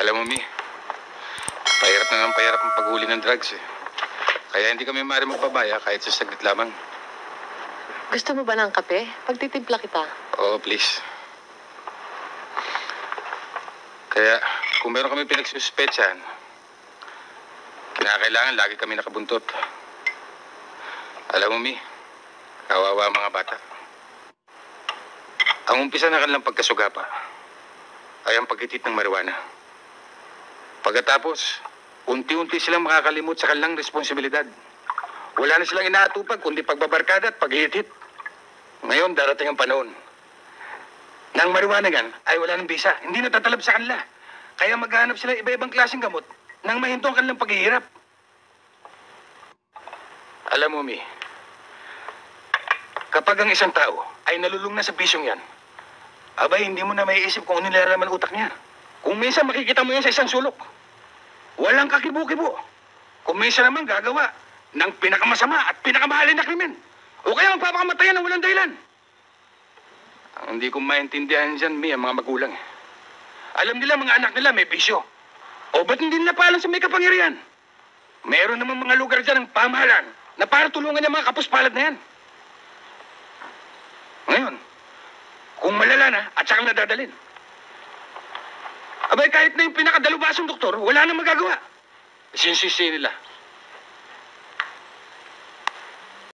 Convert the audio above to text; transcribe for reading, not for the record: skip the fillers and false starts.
Alam mo, Mi, pahirap na ng pahirap ang paghuli ng drugs eh. Kaya hindi kami maaari magpabaya kahit sa saglit lamang. Gusto mo ba ng kape? Pagtitimpla kita. Oo, please. Kaya, kung meron kami pinagsuspetsahan, kinakailangan lagi kami nakabuntot. Alam mo, Mi, kawawa ang mga bata. Ang umpisa ng kanilang pagkasugapa ay ang paghitit ng marijuana. Pagkatapos, unti-unti silang makakalimot sa kanilang responsibilidad. Wala na silang inaatupag kundi pagbabarkada at paghihit-hit. Ngayon, darating ang panahon. Nang marijuana yan ay wala ng bisa. Hindi natatalab sa kanila. Kaya maghanap sila iba-ibang klaseng gamot nang mahinto ang kanilang paghihirap. Alam mo, Mi, kapag ang isang tao ay nalulung na sa bisyong yan, abay, hindi mo na maiisip kung ano nilalaman utak niya. Kung minsan makikita mo yan sa isang sulok, walang kakibo-kibo. Kung minsan naman gagawa ng pinakamasama at pinakamahalin na krimen. O kaya magpapakamatay ng walang dahilan. Ang hindi ko maintindihan dyan, Mi, ang mga magulang. Alam nila mga anak nila may bisyo. O ba't hindi nila paalam sa may kapangyarihan? Meron naman mga lugar dyan ng pamahalaan na para tulungan yung mga kapuspalad na yan. Ngayon, kung malala na at saka nadadalin, abay kahit na yung pinakadalubasong doktor, wala nang magagawa. Sinsisi nila.